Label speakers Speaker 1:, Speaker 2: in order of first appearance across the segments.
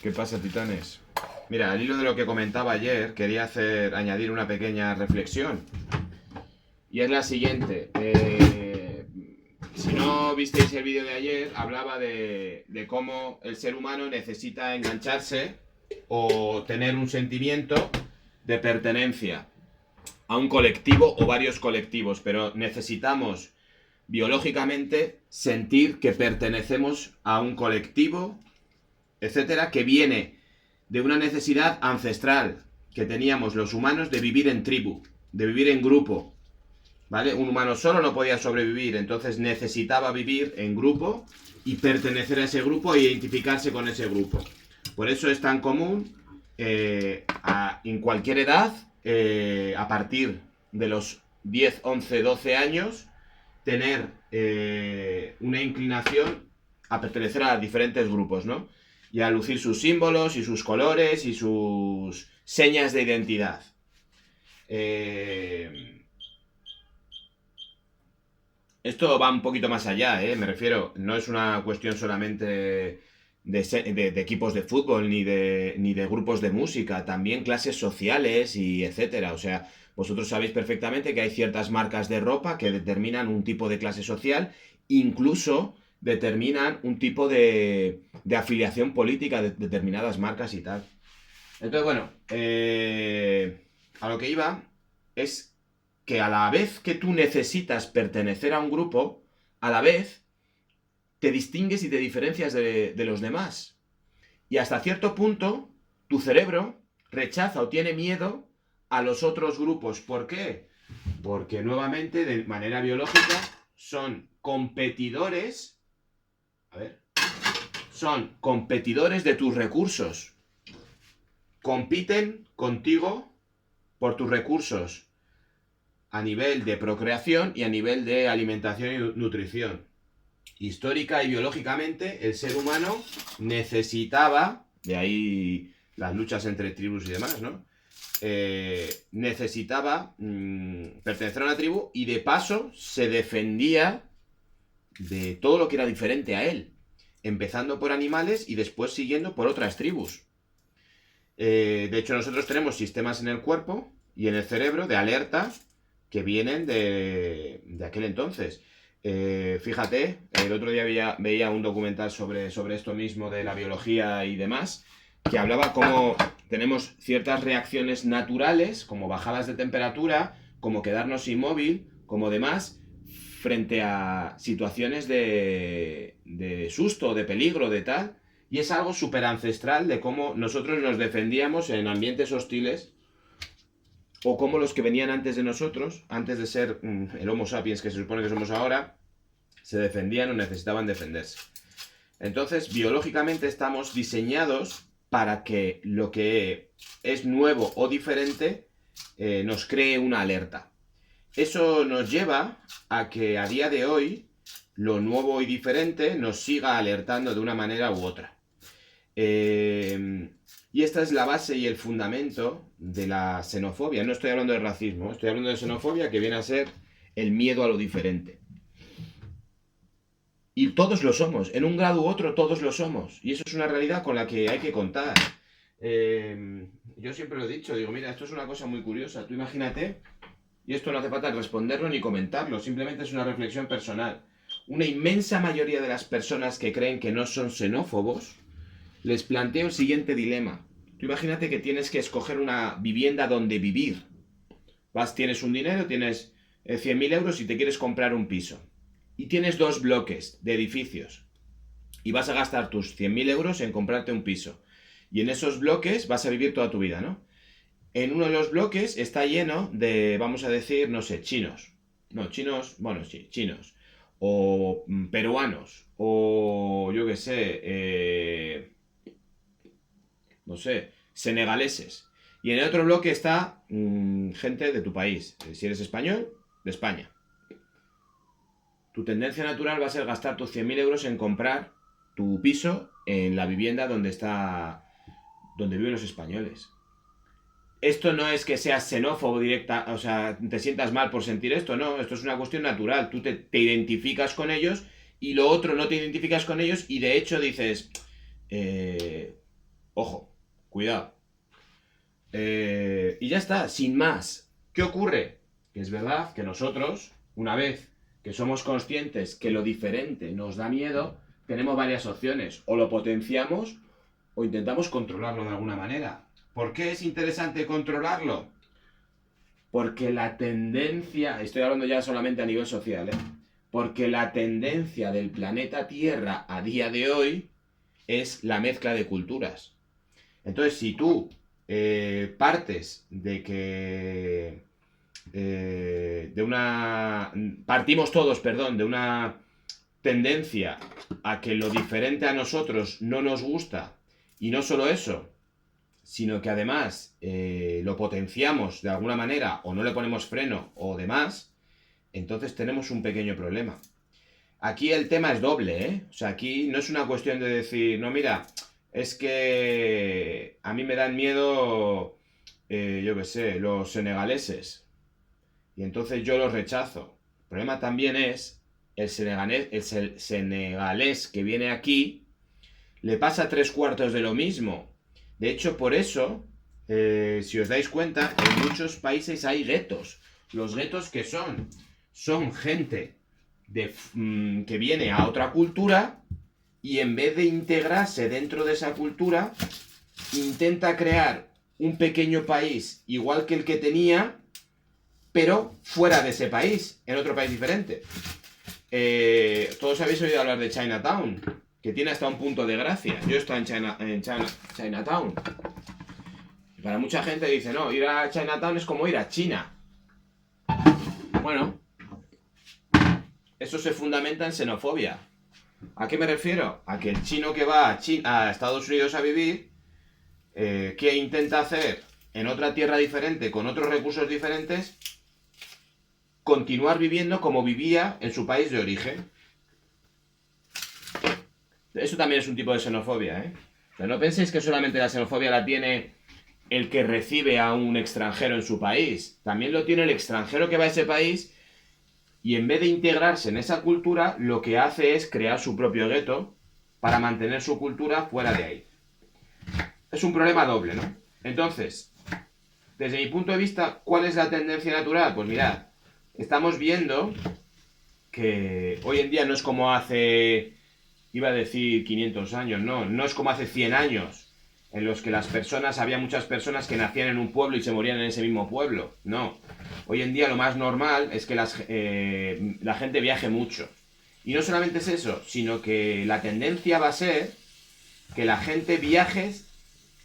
Speaker 1: ¿Qué pasa, titanes? Mira, al hilo de lo que comentaba ayer, quería añadir una pequeña reflexión. Y es la siguiente. Si no visteis el vídeo de ayer, hablaba de cómo el ser humano necesita engancharse o tener un sentimiento de pertenencia a un colectivo o varios colectivos, pero necesitamos biológicamente sentir que pertenecemos a un colectivo, etcétera, que viene de una necesidad ancestral que teníamos los humanos de vivir en tribu, de vivir en grupo, ¿vale? Un humano solo no podía sobrevivir, entonces necesitaba vivir en grupo y pertenecer a ese grupo e identificarse con ese grupo. Por eso es tan común en cualquier edad, a partir de los 10, 11, 12 años, tener una inclinación a pertenecer a diferentes grupos, ¿no? Y a lucir sus símbolos y sus colores y sus señas de identidad. Esto va un poquito más allá, me refiero, no es una cuestión solamente de equipos de fútbol ni de grupos de música, también clases sociales y etcétera. O sea, vosotros sabéis perfectamente que hay ciertas marcas de ropa que determinan un tipo de clase social, incluso determinan un tipo de afiliación política de determinadas marcas y tal. Entonces, bueno, a lo que iba es que a la vez que tú necesitas pertenecer a un grupo, a la vez te distingues y te diferencias de los demás. Y hasta cierto punto, tu cerebro rechaza o tiene miedo a los otros grupos. ¿Por qué? Porque nuevamente, de manera biológica, son competidores. A ver. Son competidores de tus recursos. Compiten contigo por tus recursos a nivel de procreación y a nivel de alimentación y nutrición. Histórica y biológicamente, el ser humano necesitaba, de ahí las luchas entre tribus y demás, ¿no? Necesitaba pertenecer a una tribu y de paso se defendía de todo lo que era diferente a él, empezando por animales y después siguiendo por otras tribus. De hecho, nosotros tenemos sistemas en el cuerpo y en el cerebro de alerta que vienen de aquel entonces. Fíjate, el otro día veía un documental sobre esto mismo de la biología y demás, que hablaba cómo tenemos ciertas reacciones naturales, como bajadas de temperatura, como quedarnos inmóvil, como demás, frente a situaciones de susto, de peligro, de tal. Y es algo súper ancestral de cómo nosotros nos defendíamos en ambientes hostiles, o como los que venían antes de nosotros, antes de ser el Homo sapiens que se supone que somos ahora, se defendían o necesitaban defenderse. Entonces, biológicamente estamos diseñados para que lo que es nuevo o diferente nos cree una alerta. Eso nos lleva a que a día de hoy lo nuevo y diferente nos siga alertando de una manera u otra. Y esta es la base y el fundamento de la xenofobia. No estoy hablando de racismo, estoy hablando de xenofobia, que viene a ser el miedo a lo diferente. Y todos lo somos, en un grado u otro todos lo somos. Y eso es una realidad con la que hay que contar. Yo siempre lo he dicho, digo, mira, esto es una cosa muy curiosa. Tú imagínate, y esto no hace falta responderlo ni comentarlo, simplemente es una reflexión personal. Una inmensa mayoría de las personas que creen que no son xenófobos, les planteo el siguiente dilema. Tú imagínate que tienes que escoger una vivienda donde vivir. Tienes un dinero, tienes 100.000 euros y te quieres comprar un piso. Y tienes dos bloques de edificios. Y vas a gastar tus 100.000 euros en comprarte un piso. Y en esos bloques vas a vivir toda tu vida, ¿no? En uno de los bloques está lleno de, vamos a decir, no sé, chinos. No, chinos, bueno, sí, chinos. O peruanos. O yo qué sé, no sé, senegaleses. Y en el otro bloque está gente de tu país. Si eres español, de España. Tu tendencia natural va a ser gastar tus 100.000 euros en comprar tu piso en la vivienda donde viven los españoles. Esto no es que seas xenófobo directa, o sea, te sientas mal por sentir esto, no, esto es una cuestión natural. Tú te identificas con ellos y lo otro no te identificas con ellos y de hecho dices, Cuidado. Y ya está, sin más. ¿Qué ocurre? Que es verdad que nosotros, una vez que somos conscientes que lo diferente nos da miedo, tenemos varias opciones. O lo potenciamos o intentamos controlarlo de alguna manera. ¿Por qué es interesante controlarlo? Porque la tendencia, estoy hablando ya solamente a nivel social, porque la tendencia del planeta Tierra a día de hoy es la mezcla de culturas. Entonces, si tú partes de que partimos todos, perdón, de una tendencia a que lo diferente a nosotros no nos gusta, y no solo eso, sino que además lo potenciamos de alguna manera o no le ponemos freno o demás, entonces tenemos un pequeño problema. Aquí el tema es doble, ¿eh? O sea, aquí no es una cuestión de decir, no, mira, es que a mí me dan miedo, yo qué sé, los senegaleses. Y entonces yo los rechazo. El problema también es el senegalés que viene aquí, le pasa 3/4 de lo mismo. De hecho, por eso, si os dais cuenta, en muchos países hay guetos. Los guetos que son gente que viene a otra cultura y en vez de integrarse dentro de esa cultura, intenta crear un pequeño país igual que el que tenía, pero fuera de ese país, en otro país diferente. Todos habéis oído hablar de Chinatown, que tiene hasta un punto de gracia. Yo he estado en Chinatown. Y para mucha gente dice, no, ir a Chinatown es como ir a China. Bueno, eso se fundamenta en xenofobia. ¿A qué me refiero? A que el chino que va a Estados Unidos a vivir, ¿qué intenta hacer en otra tierra diferente, con otros recursos diferentes? Continuar viviendo como vivía en su país de origen. Eso también es un tipo de xenofobia, ¿eh? Pero no penséis que solamente la xenofobia la tiene el que recibe a un extranjero en su país. También lo tiene el extranjero que va a ese país y en vez de integrarse en esa cultura, lo que hace es crear su propio gueto para mantener su cultura fuera de ahí. Es un problema doble, ¿no? Entonces, desde mi punto de vista, ¿cuál es la tendencia natural? Pues mirad, estamos viendo que hoy en día no es como hace, iba a decir 500 años, no es como hace 100 años, en los que había muchas personas que nacían en un pueblo y se morían en ese mismo pueblo. No. Hoy en día lo más normal es que la gente viaje mucho. Y no solamente es eso, sino que la tendencia va a ser que la gente viaje,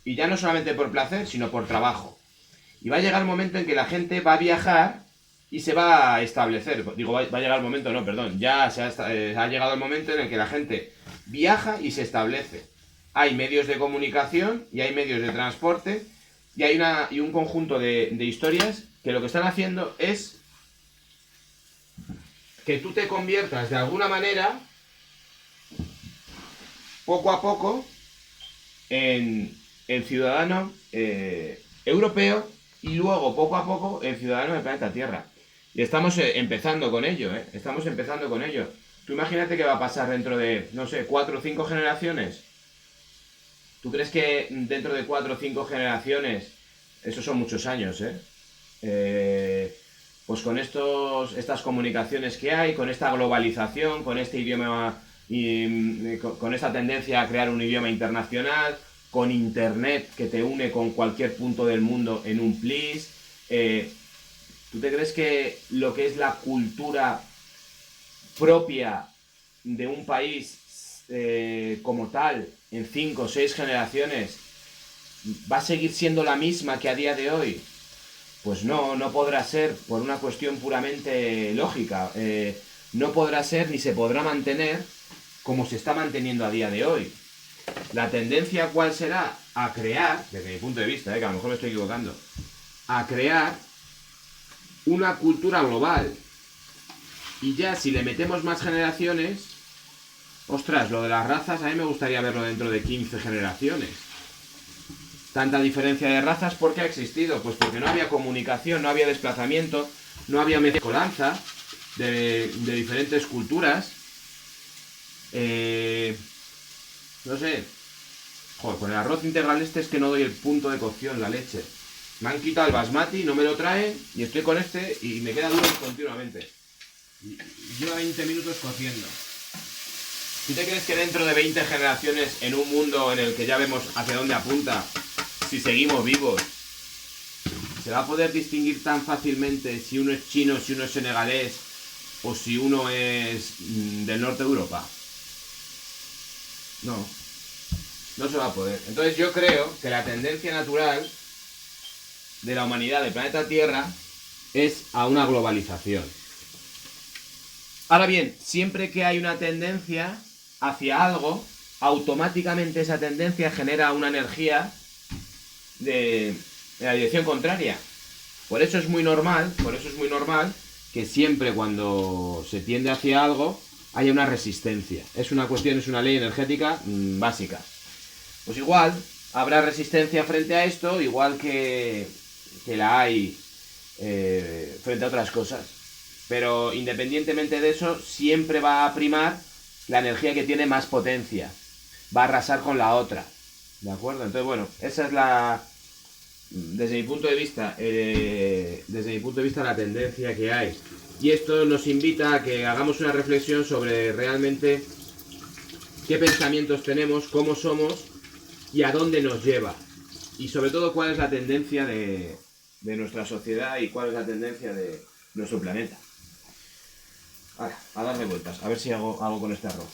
Speaker 1: y ya no solamente por placer, sino por trabajo. Y va a llegar el momento en que la gente va a viajar y se va a establecer. Digo, va a llegar el momento, no, perdón. Ya ha llegado el momento en el que la gente viaja y se establece. Hay medios de comunicación y hay medios de transporte y hay un conjunto de historias que lo que están haciendo es que tú te conviertas de alguna manera, poco a poco, en ciudadano europeo y luego, poco a poco, en ciudadano del planeta Tierra. Y estamos empezando con ello, ¿eh? Estamos empezando con ello. Tú imagínate qué va a pasar dentro de, no sé, 4 o 5 generaciones. ¿Tú crees que dentro de 4 o 5 generaciones, esos son muchos años, pues con estas comunicaciones que hay, con esta globalización, con este idioma, con esta tendencia a crear un idioma internacional, con internet que te une con cualquier punto del mundo en un plis, ¿tú te crees que lo que es la cultura propia de un país como tal, en 5 o 6 generaciones, va a seguir siendo la misma que a día de hoy? Pues no podrá ser, por una cuestión puramente lógica. No podrá ser ni se podrá mantener como se está manteniendo a día de hoy. La tendencia, ¿cuál será? A crear, desde mi punto de vista, que a lo mejor me estoy equivocando, a crear una cultura global. Y ya si le metemos más generaciones, ostras, lo de las razas a mí me gustaría verlo dentro de 15 generaciones. Tanta diferencia de razas, ¿por qué ha existido? Pues porque no había comunicación, no había desplazamiento, no había mezcolanza de diferentes culturas. No sé, Joder, con el arroz integral este es que no doy el punto de cocción, la leche. Me han quitado el basmati, no me lo traen, y estoy con este y me queda duro continuamente. Y lleva 20 minutos cociendo. ¿Tú te crees que dentro de 20 generaciones, en un mundo en el que ya vemos hacia dónde apunta, si seguimos vivos, se va a poder distinguir tan fácilmente si uno es chino, si uno es senegalés o si uno es del norte de Europa? No, no se va a poder. Entonces yo creo que la tendencia natural de la humanidad del planeta Tierra es a una globalización. Ahora bien, siempre que hay una tendencia hacia algo, automáticamente esa tendencia genera una energía de la dirección contraria. Por eso es muy normal que siempre cuando se tiende hacia algo haya una resistencia. Es una cuestión, es una ley energética básica. Pues igual habrá resistencia frente a esto, igual que la hay frente a otras cosas. Pero independientemente de eso, siempre va a primar la energía que tiene más potencia. Va a arrasar con la otra. ¿De acuerdo? Entonces, bueno, esa es la... Desde mi punto de vista, la tendencia que hay. Y esto nos invita a que hagamos una reflexión sobre realmente qué pensamientos tenemos, cómo somos y a dónde nos lleva. Y sobre todo cuál es la tendencia de nuestra sociedad y cuál es la tendencia de nuestro planeta. Ahora, a darle vueltas, a ver si hago algo con este arroz.